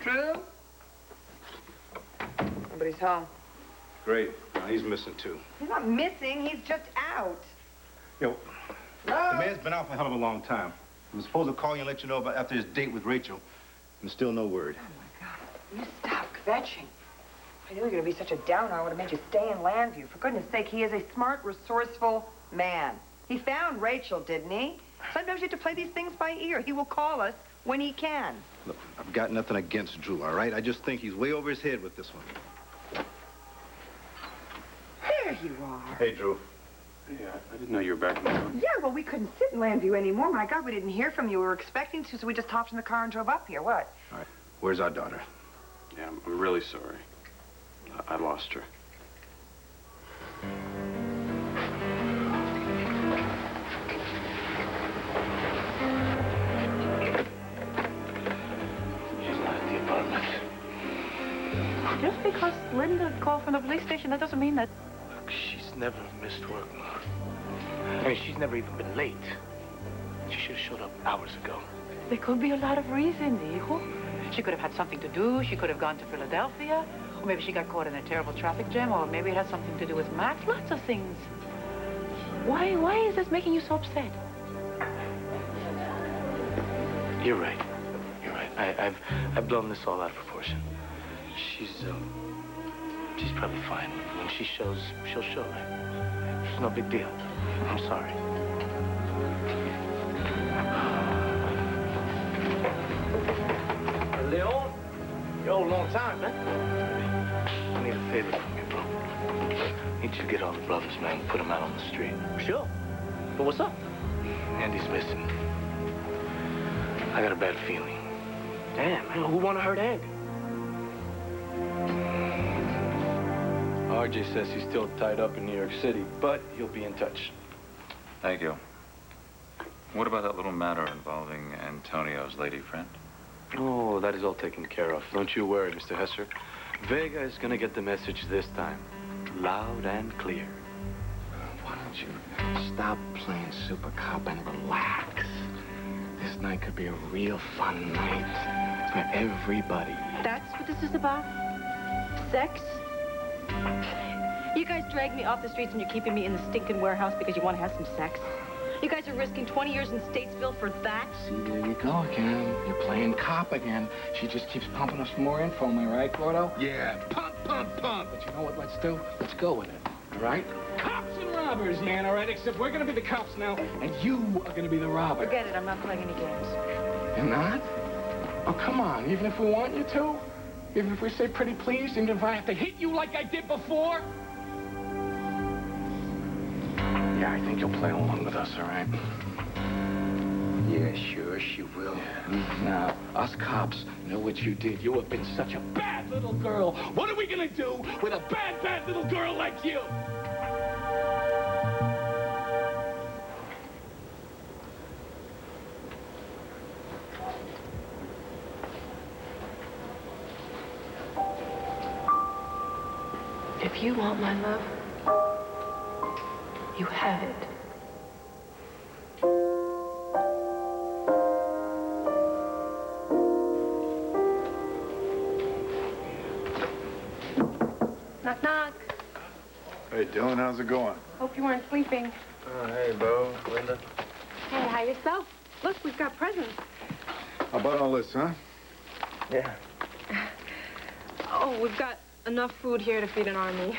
Drew? Nobody's home. Great. He's missing, too. He's not missing. He's just out. Yo, the man's been out for a hell of a long time. I was supposed to call you and let you know about after his date with Rachel. And still no word. Oh, my God. You stop kvetching. I knew you were going to be such a downer. I would have made you stay in Landview. For goodness sake, he is a smart, resourceful man. He found Rachel, didn't he? Sometimes you have to play these things by ear. He will call us when he can. Look, I've got nothing against Drew, all right? I just think he's way over his head with this one. There you are. Hey, Drew. Yeah, I didn't know you were back now. Yeah, well, we couldn't sit in Landview anymore. My God, we didn't hear from you. We were expecting to, so we just hopped in the car and drove up here. What? All right. Where's our daughter? Yeah, I'm really sorry. I lost her. She's not at the apartment. Just because Linda called from the police station, that doesn't mean that... Look, she's never missed work, Ma. I mean, she's never even been late. She should have showed up hours ago. There could be a lot of reasons, hijo. She could have had something to do. She could have gone to Philadelphia. Or maybe she got caught in a terrible traffic jam. Or maybe it had something to do with Max. Lots of things. Why is this making you so upset? You're right. You're right. I've blown this all out of proportion. She's probably fine. When she shows, she'll show, right? It's no big deal. I'm sorry. Leon, yo, long time, man. I need a favor from you, bro. I need you to get all the brothers, man, put them out on the street. Sure. But what's up? Andy's missing. I got a bad feeling. Damn, man, who wanna hurt Andy? RJ says he's still tied up in New York City, but he'll be in touch. Thank you. What about that little matter involving Antonio's lady friend? Oh, that is all taken care of. Don't you worry, Mr. Hesser. Vega is gonna get the message this time. Loud and clear. Why don't you stop playing super cop and relax? This night could be a real fun night for everybody. That's what this is about? Sex? You guys drag me off the streets and you're keeping me in the stinking warehouse because you want to have some sex? You guys are risking 20 years in Statesville for that? See, there you go again. You're playing cop again. She just keeps pumping us more info, am I right, Gordo? Yeah, pump, pump, pump. But you know what let's do? Let's go with it, all right? Cops and robbers, man, all right? Except we're gonna be the cops now, and you are gonna be the robber. Forget it, I'm not playing any games. You're not? Oh, come on, even if we want you to? Even if we say pretty please, even if I have to hit you like I did before? Yeah, I think you'll play along with us, all right? Yeah, sure, she will. Yeah. Now, us cops know what you did. You have been such a bad little girl. What are we gonna do with a bad, bad little girl like you? If you want my love, you have it. Knock, knock. Hey, Dylan, how's it going? Hope you weren't sleeping. Oh, hey, Bo, Linda. Hey, how yourself? Look, we've got presents. How about all this, huh? Yeah. Oh, we've got enough food here to feed an army.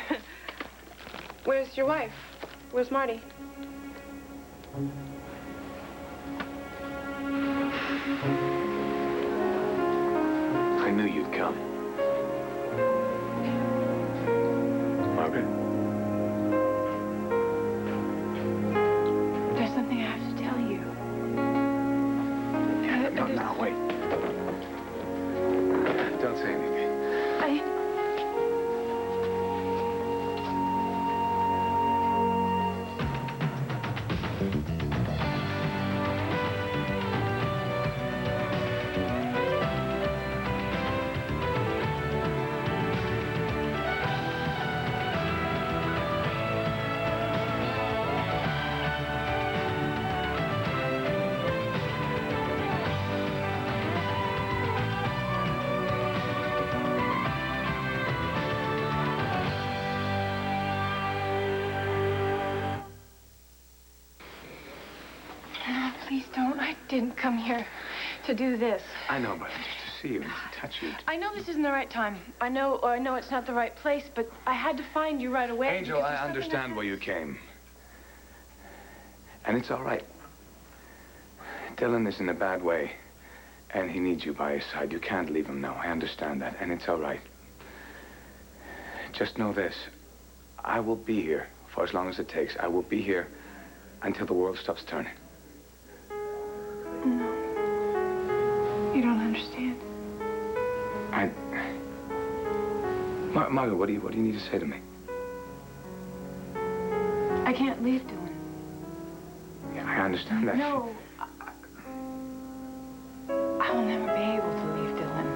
Where's your wife? Where's Marty? I knew you'd come. Margaret? There's something I have to tell you. No, wait. Don't say anything. I didn't come here to do this. I know, but just to see you, to touch you. I know this isn't the right time. I know it's not the right place, but I had to find you right away. Angel, I understand why you came. And it's all right. Dylan is in a bad way, and he needs you by his side. You can't leave him now. I understand that, and it's all right. Just know this. I will be here for as long as it takes. I will be here until the world stops turning. No. You don't understand. Margaret, what do you need to say to me? I can't leave Dylan. Yeah, I understand that. No. I will never be able to leave Dylan.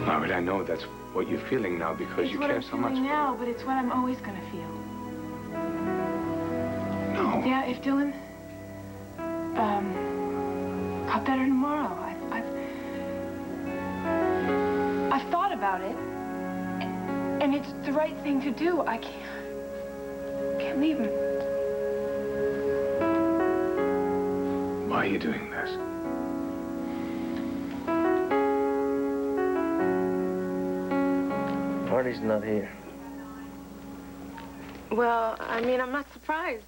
Margaret, I know that's what you're feeling now because you care so much. It's what I'm feeling now, but it's what I'm always going to feel. No. Yeah, if Dylan got better tomorrow, I've thought about it, and it's the right thing to do. I can't leave him. Why are you doing this? Marty's not here. Well, I mean, I'm not surprised.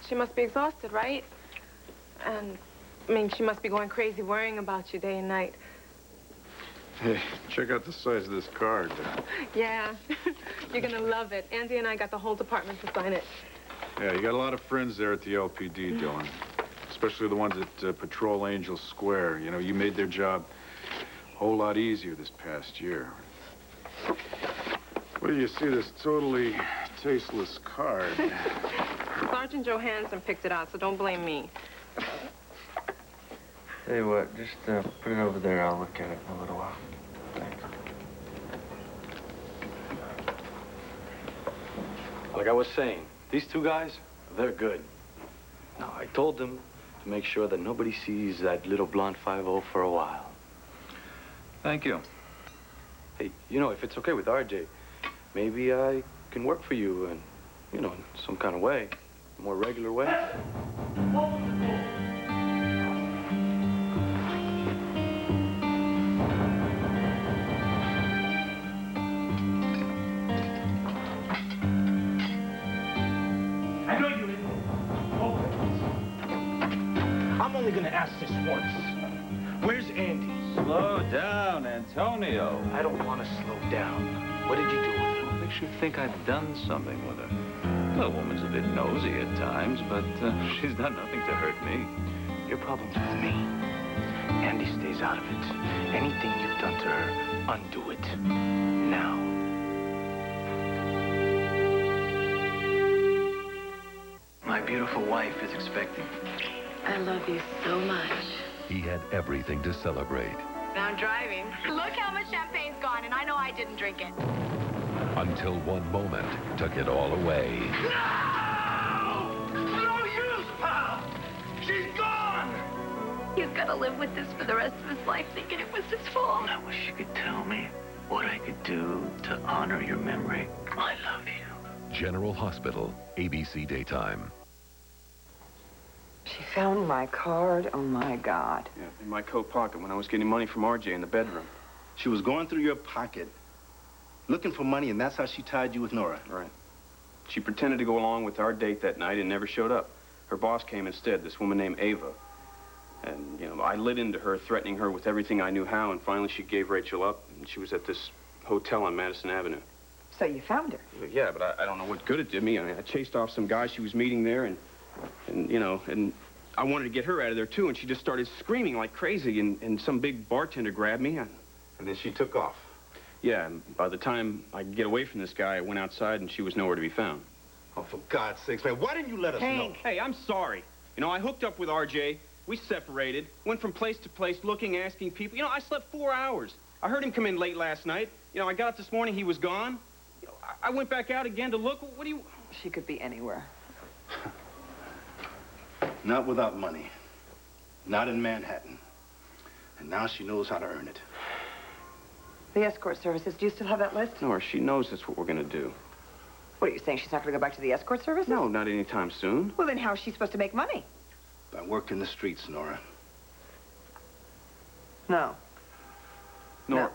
She must be exhausted, right? And, I mean, she must be going crazy worrying about you day and night. Hey, check out the size of this card. Yeah, you're gonna love it. Andy and I got the whole department to sign it. Yeah, you got a lot of friends there at the LPD, Dylan. Especially the ones at Patrol Angel Square. You know, you made their job a whole lot easier this past year. What do you see, this totally tasteless card? Sergeant Johansson picked it out, so don't blame me. Tell you what, just put it over there. I'll look at it in a little while. Thanks. Like I was saying, these two guys, they're good. Now, I told them to make sure that nobody sees that little blonde 5-0 for a while. Thank you. Hey, you know, if it's okay with RJ, maybe I can work for you in, you know, in some kind of way, a more regular way. I know you didn't. I'm only gonna ask this once. Where's Andy? Slow down, Antonio. I don't want to slow down. What did you do with her? What makes you think I've done something with her? The woman's a bit nosy at times, but she's done nothing to hurt me. Your problem's with me. Andy stays out of it. Anything you've done to her, undo it. Now. My beautiful wife is expecting. I love you so much. He had everything to celebrate. Now I'm driving. Look how much champagne's gone, and I know I didn't drink it. Until one moment took it all away. No! No use, pal! She's gone! He's got to live with this for the rest of his life, thinking it was his fault. I wish you could tell me what I could do to honor your memory. I love you. General Hospital, ABC Daytime. She found my card. Oh, my God. Yeah, in my coat pocket when I was getting money from RJ in the bedroom. She was going through your pocket, looking for money, and that's how she tied you with Nora. Right. She pretended to go along with our date that night and never showed up. Her boss came instead, this woman named Ava. And, you know, I lit into her, threatening her with everything I knew how, and finally she gave Rachel up, and she was at this hotel on Madison Avenue. So you found her? Yeah, but I don't know what good it did me. I mean, I chased off some guy she was meeting there, and you know, and I wanted to get her out of there, too, and she just started screaming like crazy, and some big bartender grabbed me. And then she took off. Yeah, and by the time I could get away from this guy, I went outside, and she was nowhere to be found. Oh, for God's sakes, man, why didn't you let us know? Hey, I'm sorry. You know, I hooked up with RJ. We separated, went from place to place, looking, asking people. You know, I slept 4 hours. I heard him come in late last night. You know, I got up this morning, he was gone. You know, I went back out again to look. What do you... She could be anywhere. Not without money. Not in Manhattan. And now she knows how to earn it. The escort services, do you still have that list? No, she knows that's what we're going to do. What are you saying, she's not going to go back to the escort services? No, not anytime soon. Well, then how's she supposed to make money? I worked in the streets, Nora. No. Nora,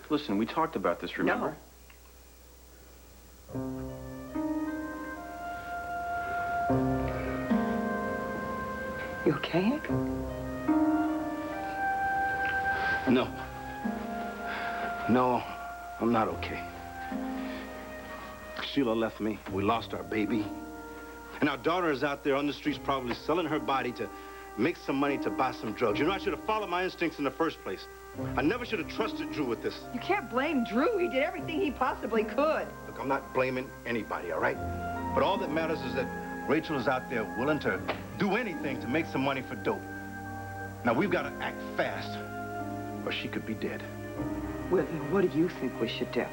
listen, we talked about this, remember? You okay, Hank? No. No, I'm not okay. Sheila left me. We lost our baby. And our daughter is out there on the streets probably selling her body to make some money to buy some drugs. You know, I should have followed my instincts in the first place. I never should have trusted Drew with this. You can't blame Drew. He did everything he possibly could. Look, I'm not blaming anybody, all right? But all that matters is that Rachel is out there willing to do anything to make some money for dope. Now, we've got to act fast, or she could be dead. Well, then what do you think we should do?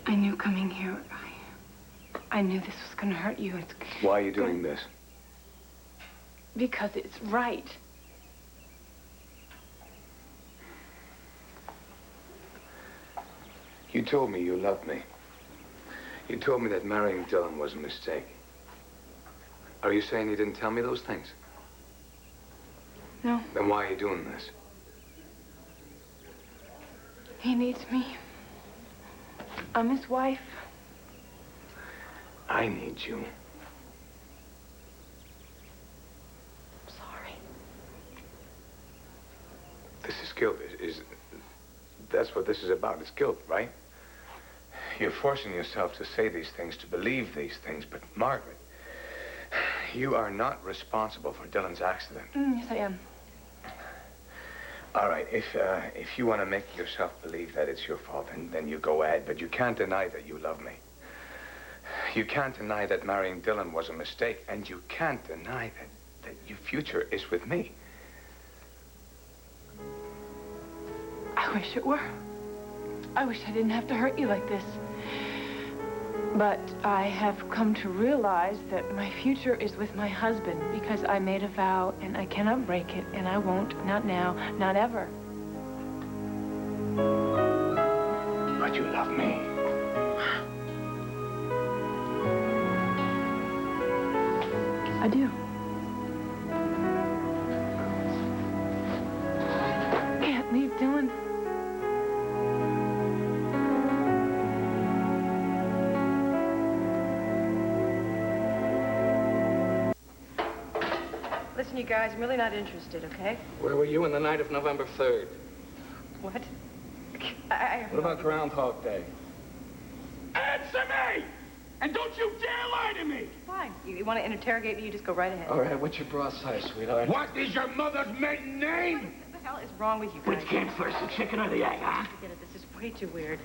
I knew coming here, I knew this was going to hurt you. Why are you doing this? Because it's right. You told me you loved me. You told me that marrying Dylan was a mistake. Are you saying you didn't tell me those things? No. Then why are you doing this? He needs me. I'm his wife. I need you. Sorry. This is guilt. That's what this is about. It's guilt, right? You're forcing yourself to say these things, to believe these things, but Margaret, you are not responsible for Dylan's accident. Yes, I am. All right, if you want to make yourself believe that it's your fault, then you go ahead, but you can't deny that you love me. You can't deny that marrying Dylan was a mistake, and you can't deny that your future is with me. I wish it were. I wish I didn't have to hurt you like this. But I have come to realize that my future is with my husband because I made a vow and I cannot break it, and I won't, not now, not ever. But you love me. I do. Can't leave Dylan. Listen, you guys, I'm really not interested, okay? Where were you on the night of November 3rd? What? What about Groundhog Day? Answer me! And don't you dare lie to me! Fine. You want to interrogate me, you just go right ahead. All right, what's your bra size, sweetheart? What is your mother's maiden name? What the hell is wrong with you guys? Which came first, the chicken or the egg, huh? Forget it. This is way too weird.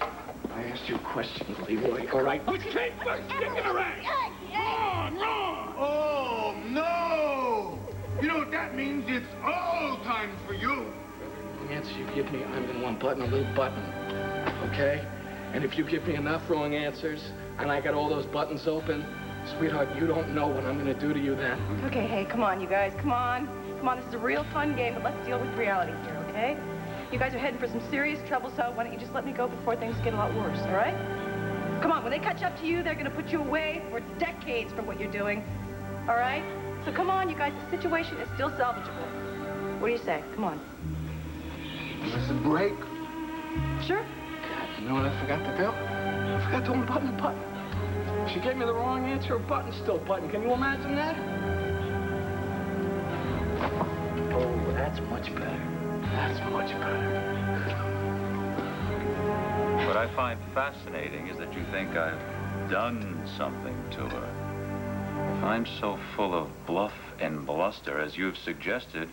I asked you a question, Leroy. All right. Which came first, chicken or egg? Wrong! Wrong! Oh, no! You know what that means? It's all time for you. The answer you give me, I'm gonna button a little button, okay? And if you give me enough wrong answers, and I got all those buttons open, sweetheart, you don't know what I'm gonna do to you then. Okay, hey, come on, you guys, come on. Come on, this is a real fun game, but let's deal with reality here, okay? You guys are heading for some serious trouble, so why don't you just let me go before things get a lot worse, all right? Come on, when they catch up to you, they're gonna put you away for decades for what you're doing, all right? So come on, you guys, the situation is still salvageable. What do you say? Come on. Give us a break. Sure. God, you know what I forgot to do? I forgot to unbutton a button. She gave me the wrong answer, a button's still button. Can you imagine that? Oh, that's much better. That's much better. What I find fascinating is that you think I've done something to her. If I'm so full of bluff and bluster as you've suggested,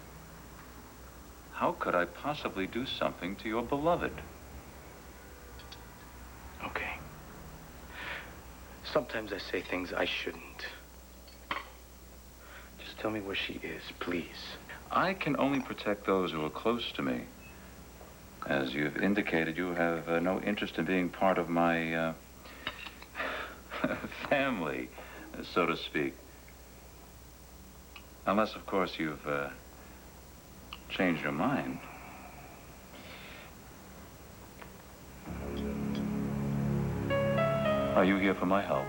how could I possibly do something to your beloved? Okay. Sometimes I say things I shouldn't. Just tell me where she is, please. I can only protect those who are close to me. As you've indicated, you have no interest in being part of my family, so to speak. Unless, of course, you've changed your mind. Are you here for my help?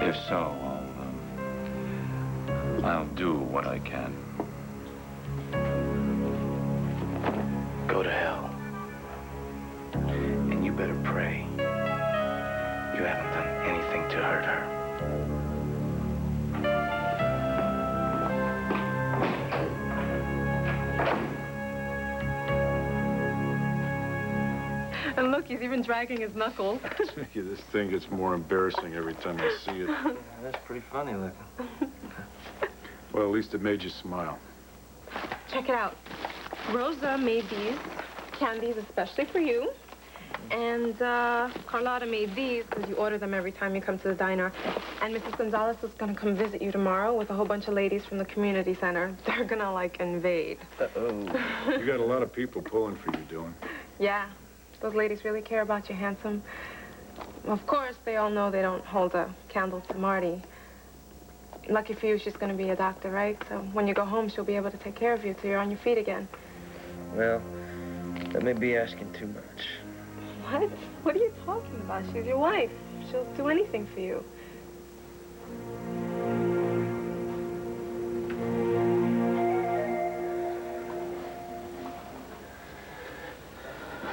If so, I'll do what I can. Go to hell. And you better pray you haven't done anything to hurt her. And look, he's even dragging his knuckles. This thing gets more embarrassing every time I see it. That's pretty funny looking. Well, at least it made you smile. Check it out. Rosa made these candies especially for you. And Carlotta made these because you order them every time you come to the diner. And Mrs. Gonzalez is going to come visit you tomorrow with a whole bunch of ladies from the community center. They're going to, like, invade. Uh-oh. You got a lot of people pulling for you, Dylan. Yeah. Those ladies really care about you, handsome. Of course, they all know they don't hold a candle to Marty. Lucky for you, she's going to be a doctor, right? So when you go home, she'll be able to take care of you till you're on your feet again. Well, that may be asking too much. What? What are you talking about? She's your wife. She'll do anything for you.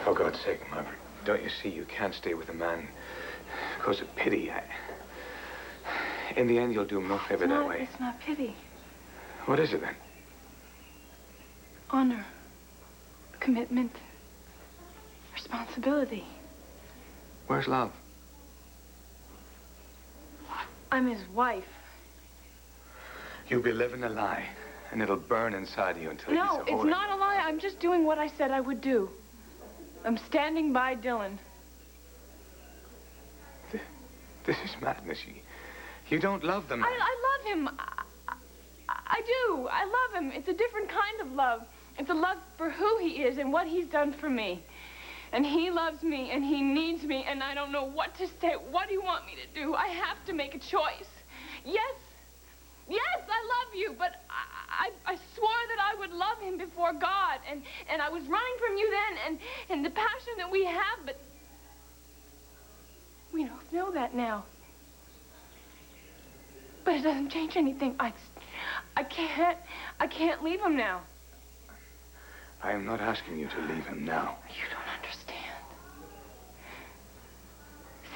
For God's sake, Margaret, don't you see you can't stay with a man because of pity? In the end, you'll do him no favor that way. It's not pity. What is it, then? Honor. Commitment. Responsibility. Where's love? I'm his wife. You'll be living a lie, and it'll burn inside you until No, he's a it's whore. not a lie. I'm just doing what I said I would do. I'm standing by Dylan. This is madness. You don't love them. I love him. I do. I love him. It's a different kind of love. It's a love for who he is and what he's done for me. And he loves me, and he needs me, and I don't know what to say. What do you want me to do? I have to make a choice. Yes, I love you, but I swore that I would love him before God, and I was running from you then, and the passion that we have, but we don't know that now. But it doesn't change anything. I can't leave him now. I am not asking you to leave him now. You don't understand.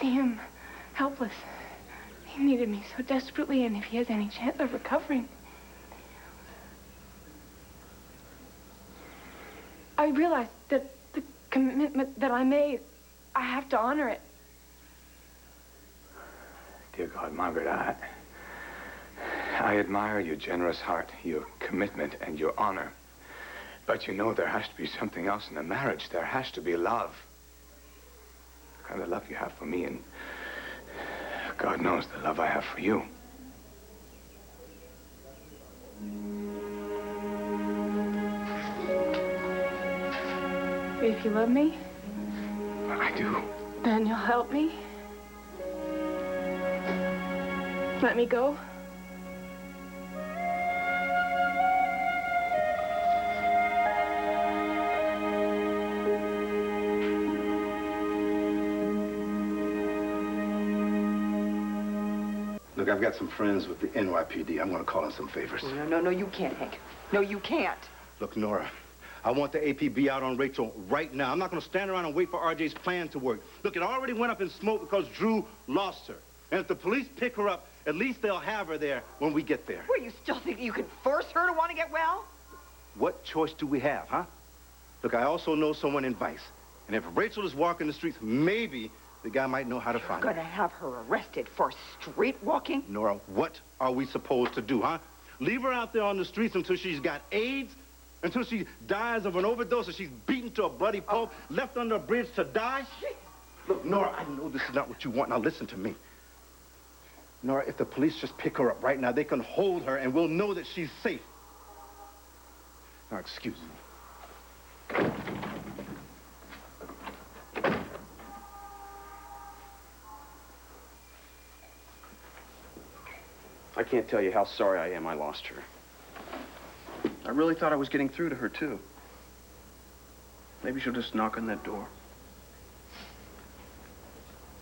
See him helpless. He needed me so desperately, and if he has any chance of recovering. I realize that the commitment that I made, I have to honor it. Dear God, Margaret, I admire your generous heart, your commitment, and your honor. But you know there has to be something else in a marriage. There has to be love. The kind of love you have for me, and God knows the love I have for you. If you love me, I do. then you'll help me. Let me go. Look, I've got some friends with the NYPD. I'm going to call in some favors. No, you can't, Hank. No, you can't. Look, Nora, I want the APB out on Rachel right now. I'm not going to stand around and wait for RJ's plan to work. Look, it already went up in smoke because Drew lost her. And if the police pick her up, at least they'll have her there when we get there. Well, you still think you can force her to want to get well? What choice do we have, huh? Look, I also know someone in Vice. And if Rachel is walking the streets, maybe the guy might know how to find her. Gonna have her arrested for street walking? Nora, what are we supposed to do, huh? Leave her out there on the streets until she's got AIDS? Until she dies of an overdose or she's beaten to a bloody pulp, left under a bridge to die? Look, Nora, I know this is not what you want. Now listen to me. Nora, if the police just pick her up right now, they can hold her and we'll know that she's safe. Now, excuse me. I can't tell you how sorry I am I lost her. I really thought I was getting through to her, too. Maybe she'll just knock on that door.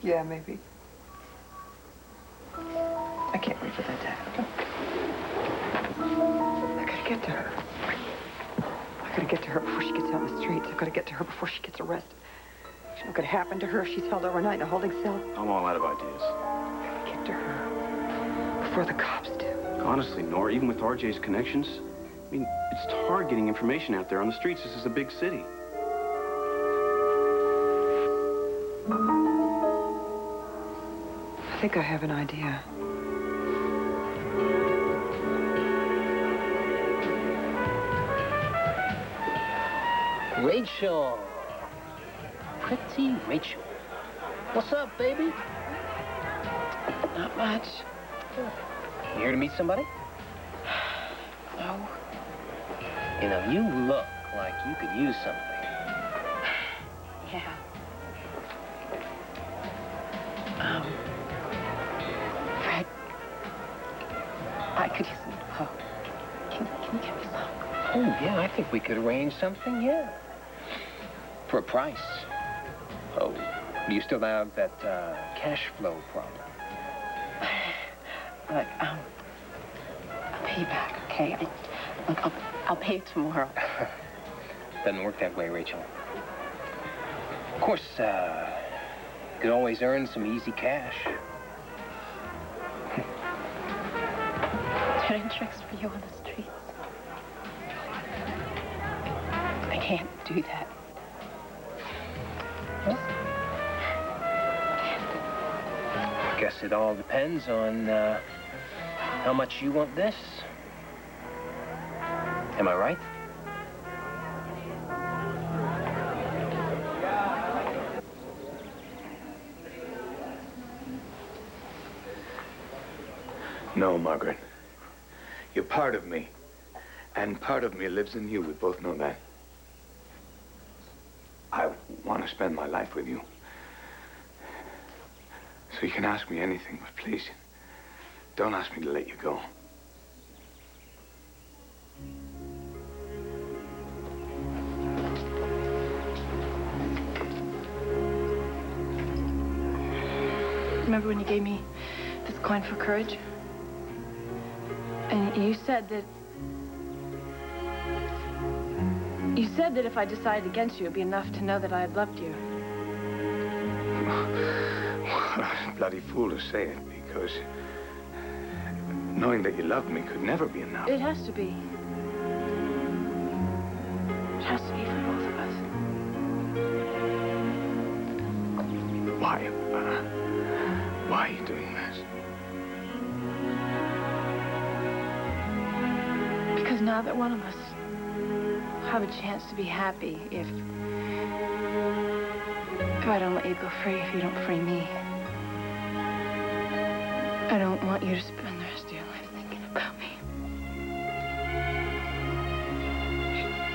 Yeah, maybe. I can't wait for that to happen. I gotta get to her. I gotta get to her before she gets out in the streets. I gotta get to her before she gets arrested. You know what could happen to her if she's held overnight in a holding cell? I'm all out of ideas. I gotta get to her before the cops do. Honestly, Nora, even with RJ's connections, I mean, it's hard getting information out there on the streets. This is a big city. I think I have an idea. Rachel. Pretty Rachel. What's up, baby? Not much. You here to meet somebody? No. You know, you look like you could use something. Yeah. Fred, I could use some help. Can you give me some? Oh, yeah, I think we could arrange something, yeah. For a price. Oh, do you still have that cash flow problem? Look, I'll pay you back, okay? Look, I'll pay you tomorrow. Doesn't work that way, Rachel. Of course, you could always earn some easy cash. Turning tricks for you on the streets. I can't do that. I guess it all depends on how much you want this. Am I right? No, Margaret. You're part of me. And part of me lives in you. We both know that. I want to spend my life with you. So you can ask me anything, but please, don't ask me to let you go. Remember when you gave me this coin for courage? And you said that... You said that if I decided against you, it'd be enough to know that I had loved you. Well, I was a bloody fool to say it, because knowing that you loved me could never be enough. It has to be. It has to be for both of us. Why? Why are you doing this? Because now that one of us have a chance to be happy if I don't let you go free, if you don't free me. I don't want you to spend the rest of your life thinking about me.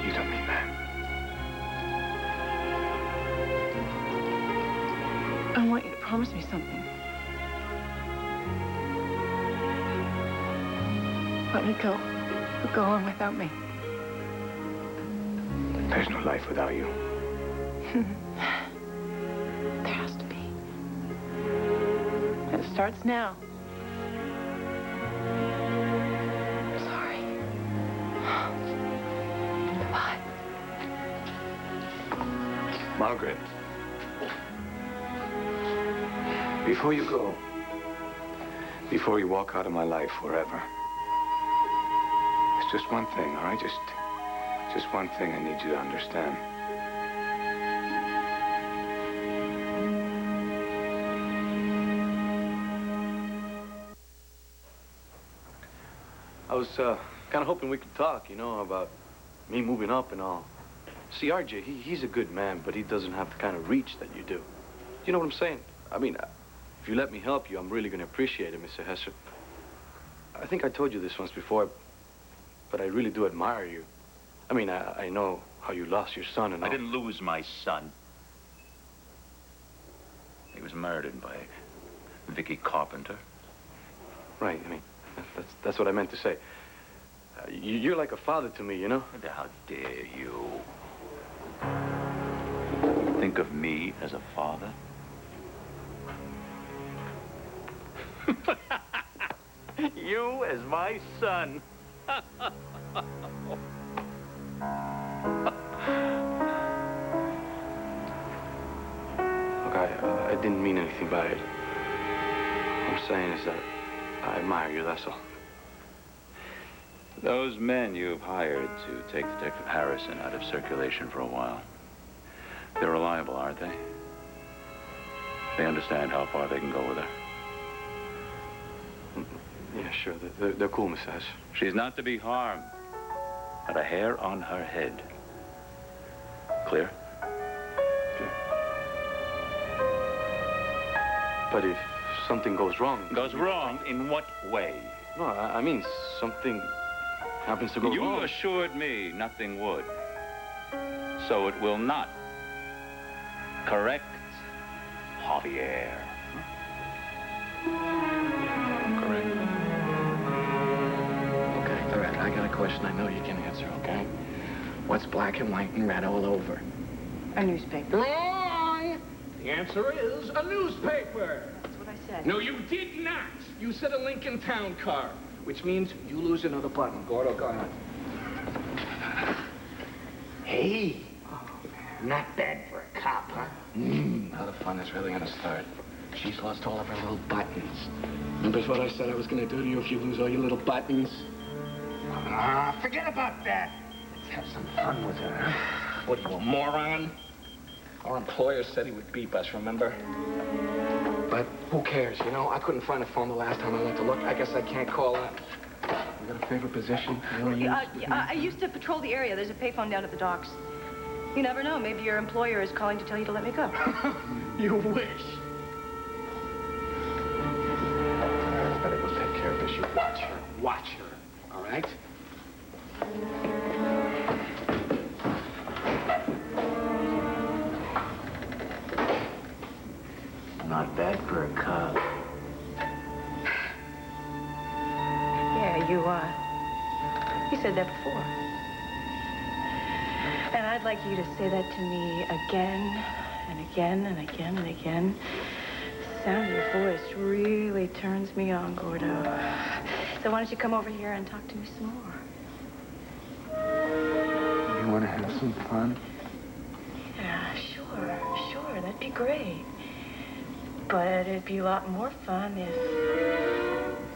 You don't mean that. I want you to promise me something. Let me go. But go on without me. There's no life without you. There has to be. And it starts now. Sorry. Goodbye. Margaret. Before you go, before you walk out of my life forever, it's just one thing, all right? Just one thing I need you to understand. I was kind of hoping we could talk, you know, about me moving up and all. See, RJ, he's a good man, but he doesn't have the kind of reach that you do. You know what I'm saying? I mean, if you let me help you, I'm really going to appreciate it, Mr. Hesser. I think I told you this once before, but I really do admire you. I mean, I know how you lost your son and all. I didn't lose my son. He was murdered by Vicky Carpenter. Right, I mean, that's what I meant to say. You're like a father to me, you know? How dare you? Think of me as a father? You as my son. Look, I didn't mean anything by it. What I'm saying is that I admire you, that's all. Those men you've hired to take Detective Harrison out of circulation for a while, they're reliable, aren't they? They understand how far they can go with her. Yeah, sure. They're cool, Miss Ash. She's not to be harmed. Not a hair on her head. Clear? But if something goes wrong... Goes wrong? In what way? No, I mean something happens to go wrong. You assured me nothing would. So it will not. Correct, Javier? Correct. Okay, all right, I got a question I know you can answer, okay? What's black and white and red all over? A newspaper. Wrong! The answer is a newspaper. That's what I said. No, you did not. You said a Lincoln Town car, which means you lose another button. Gordo, go ahead. Hey, not bad for a cop, huh? Now the fun is really gonna start. She's lost all of her little buttons. Remember what I said I was gonna do to you if you lose all your little buttons? Forget about that. Let's have some fun with her. What are you, a moron? Our employer said he would beep us, remember? But who cares, you know? I couldn't find a phone the last time I went to look. I guess I can't call up. You got a favorite position you want to use? I used to patrol the area. There's a payphone down at the docks. You never know. Maybe your employer is calling to tell you to let me go. You wish. I better go take care of this. You watch her. Watch her. All right? Not bad for a cop. Yeah, you said that before. And I'd like you to say that to me again and again and again and again. The sound of your voice really turns me on, Gordo. So why don't you come over here and talk to me some more? You want to have some fun? Yeah, sure. That'd be great. But it'd be a lot more fun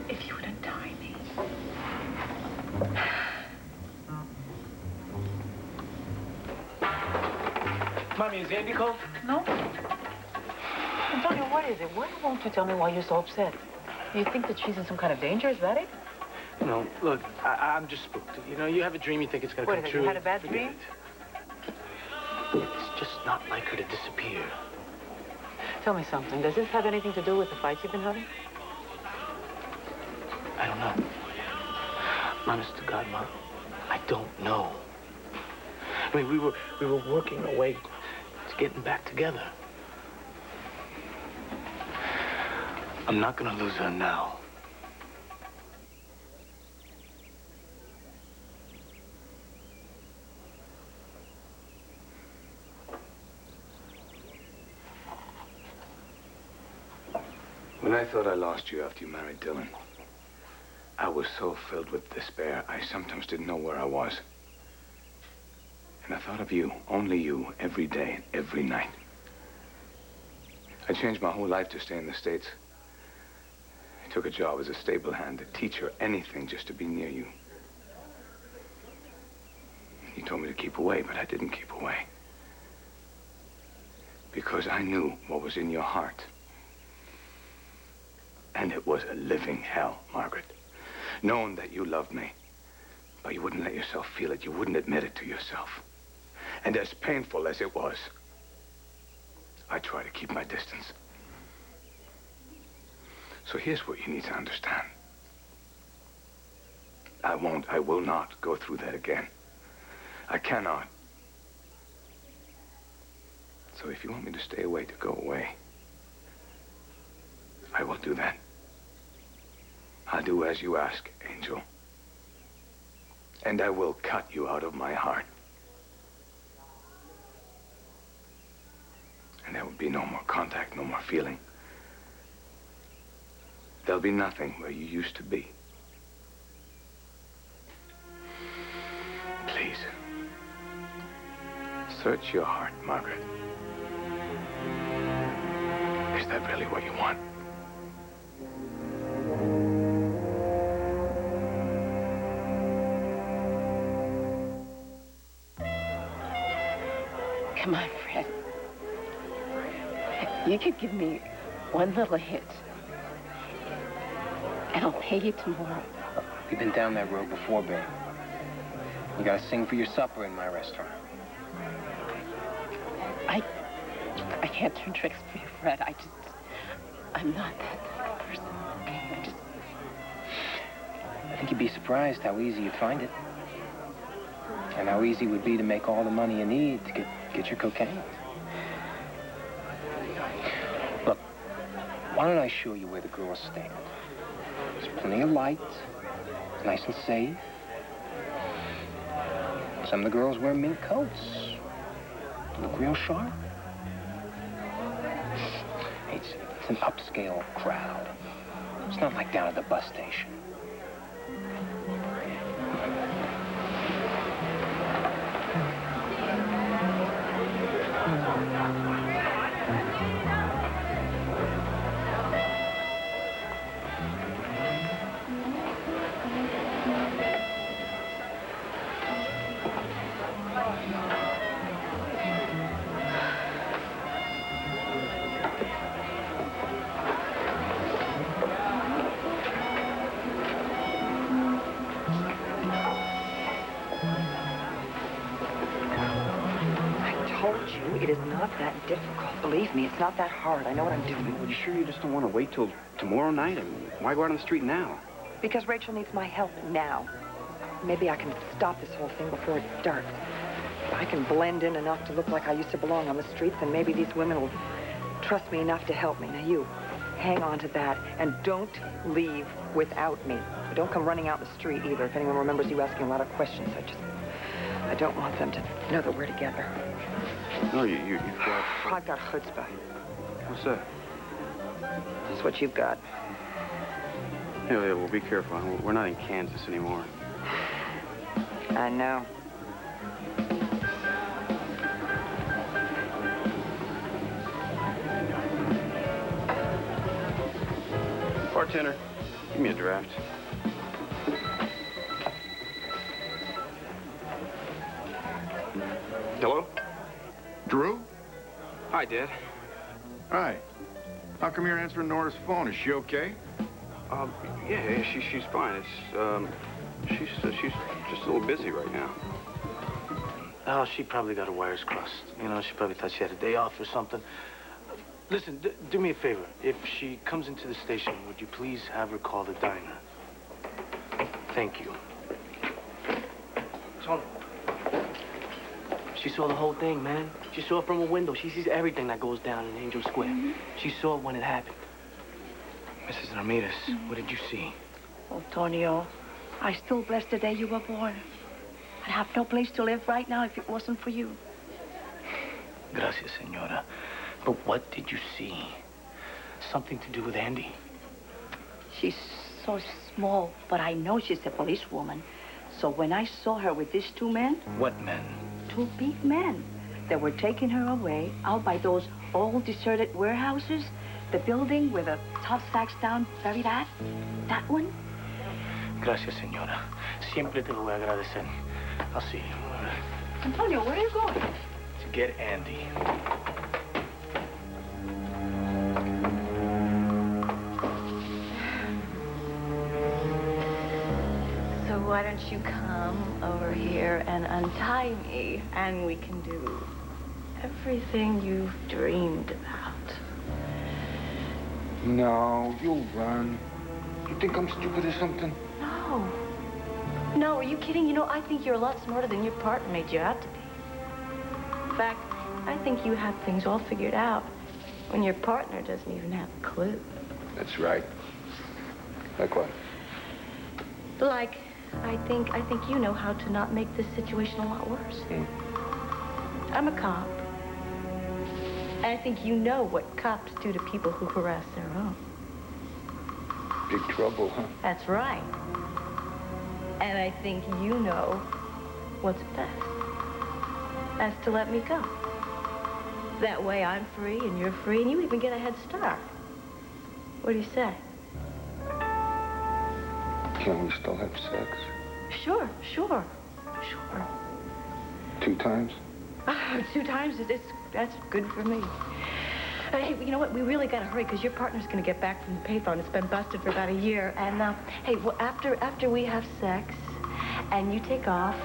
if you would untie me. Mommy, is Andy called? No. Antonio, what is it? Why won't you tell me why you're so upset? You think that she's in some kind of danger? Is that it? No, look, I'm just spooked. You know, you have a dream, you think it's gonna come true. You had a bad dream? It's just not like her to disappear. Tell me something. Does this have anything to do with the fights you've been having? I don't know. Honest to God, Mom, I don't know. I mean, we were working our way to getting back together. I'm not gonna lose her now. When I thought I lost you after you married Dylan, I was so filled with despair, I sometimes didn't know where I was. And I thought of you, only you, every day, every night. I changed my whole life to stay in the States. I took a job as a stable hand, a teacher, anything just to be near you. You told me to keep away, but I didn't keep away. Because I knew what was in your heart. And it was a living hell, Margaret. Knowing that you loved me, but you wouldn't let yourself feel it. You wouldn't admit it to yourself. And as painful as it was, I tried to keep my distance. So here's what you need to understand. I will not go through that again. I cannot. So if you want me to stay away, to go away, I will do that. I'll do as you ask, Angel. And I will cut you out of my heart. And there will be no more contact, no more feeling. There'll be nothing where you used to be. Please. Search your heart, Margaret. Is that really what you want? Come on, Fred. You could give me one little hit, and I'll pay you tomorrow. We've been down that road before, babe. You gotta sing for your supper in my restaurant. I can't turn tricks for you, Fred. I'm not that person. I think you'd be surprised how easy you'd find it. And how easy it would be to make all the money you need to get your cocaine. Look, why don't I show you where the girls stand? There's plenty of light, it's nice and safe. Some of the girls wear mink coats. Look real sharp. It's an upscale crowd. It's not like down at the bus station. It is not that difficult. Believe me, it's not that hard. I know what I'm doing. Are you sure you just don't want to wait till tomorrow night? I mean, why go out on the street now? Because Rachel needs my help now. Maybe I can stop this whole thing before it starts. If I can blend in enough to look like I used to belong on the streets, then maybe these women will trust me enough to help me. Now, you, hang on to that, and don't leave without me. But don't come running out the street, either. If anyone remembers you asking a lot of questions, I don't want them to know that we're together. No, you've got... I've got chutzpah. What's that? That's what you've got. Yeah, well, be careful. We're not in Kansas anymore. I know. Bartender, give me a draft. Hello? Drew? Hi, Dad. Hi. How come you're answering Nora's phone? Is she okay? Yeah, she's fine. It's, she's just a little busy right now. Oh, she probably got her wires crossed. You know, she probably thought she had a day off or something. Listen, do me a favor. If she comes into the station, would you please have her call the diner? Thank you. Tony. She saw the whole thing, man. She saw it from a window. She sees everything that goes down in Angel Square. She saw it when it happened. Mrs. Ramirez, what did you see? Oh, Tonio, I still bless the day you were born. I'd have no place to live right now if it wasn't for you. Gracias, señora. But what did you see? Something to do with Andy? She's so small, but I know she's a policewoman. So when I saw her with these two men... What men? Two big men. They were taking her away out by those old deserted warehouses. The building with the top stacks down, buried at. That one? Gracias, señora. Siempre te lo voy a agradecer. I'll see you. Antonio, where are you going? To get Andy. So why don't you come over here and untie me, and we can do everything you've dreamed about. No, you'll run. You think I'm stupid or something? No. No, are you kidding? You know, I think you're a lot smarter than your partner made you out to be. In fact, I think you have things all figured out when your partner doesn't even have a clue. That's right. Like what? Like, I think you know how to not make this situation a lot worse. I'm a cop. And I think you know what cops do to people who harass their own. big trouble, huh? That's right. And I think you know what's best. That's to let me go. That way I'm free and you're free and you even get a head start. What do you say? Can we still have sex? Sure. 2 times? 2 times, that's good for me. Hey, you know what? We really got to hurry because your partner's going to get back from the payphone. It's been busted for about a year. And, hey, well, after we have sex and you take off,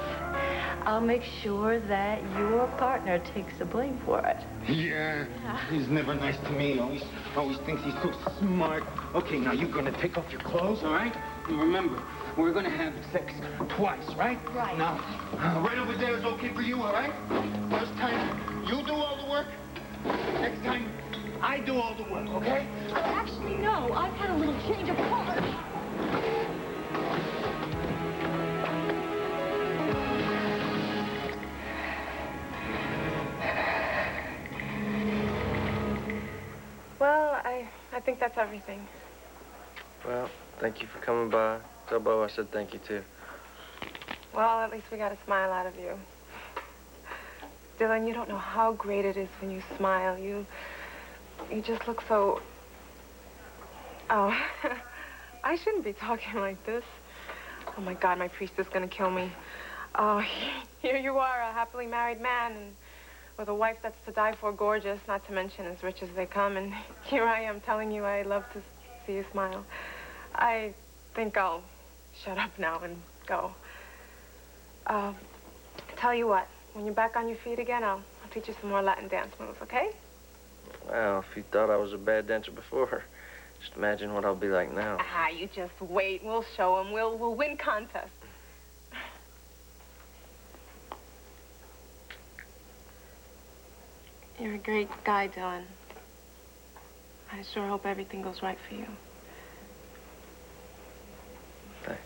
I'll make sure that your partner takes the blame for it. Yeah. He's never nice to me. Always thinks he's so smart. Okay, now you're gonna take off your clothes, all right? And remember, we're gonna have sex twice, right? Right. Now, right over there is okay for you, all right? First time, you do all the work. Next time, I do all the work, okay? Actually, no. I've had a little change of heart. Well, I think that's everything. Well, thank you for coming by. Tell Bo I said thank you, too. Well, at least we got a smile out of you. Dylan, you don't know how great it is when you smile. You just look so... Oh, I shouldn't be talking like this. Oh, my God, my priest is gonna kill me. Oh, here you are, a happily married man, and with a wife that's to die for, gorgeous, not to mention as rich as they come, and here I am telling you I love to see you smile. I think I'll shut up now and go. Tell you what, when you're back on your feet again, I'll teach you some more Latin dance moves, okay? Well, if you thought I was a bad dancer before, just imagine what I'll be like now. Ah, you just wait. We'll show them. We'll win contests. You're a great guy, Dylan. I sure hope everything goes right for you. Thanks.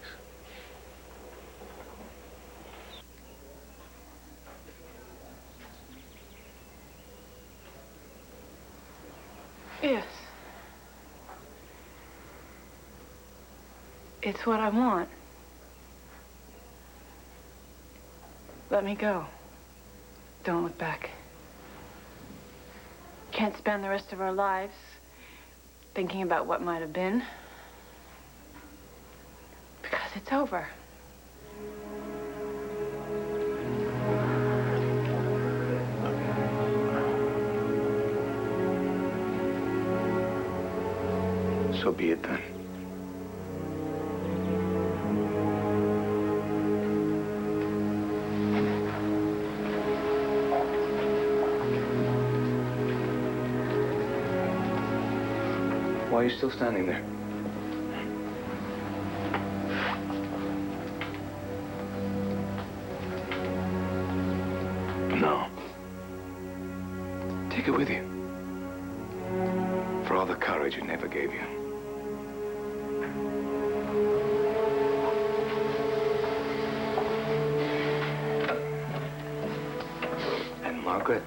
Yes. It's what I want. Let me go. Don't look back. Can't spend the rest of our lives thinking about what might have been. Because it's over. So be it then. Why are you still standing there? No. Take it with you. For all the courage it never gave you. And Margaret,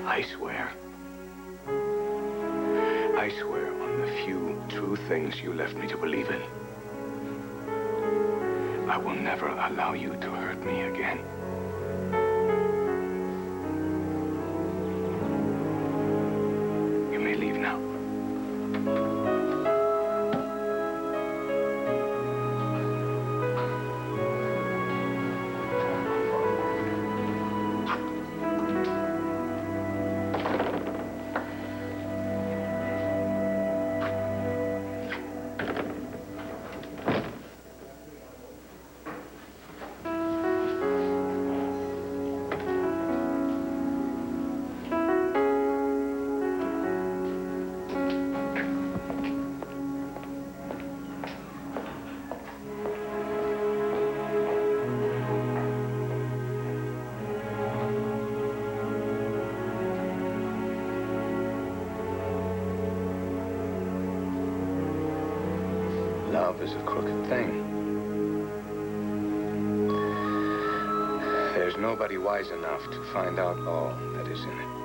I swear on the few true things you left me to believe in, I will never allow you to hurt me again. You may leave now. Love is a crooked thing. There's nobody wise enough to find out all that is in it.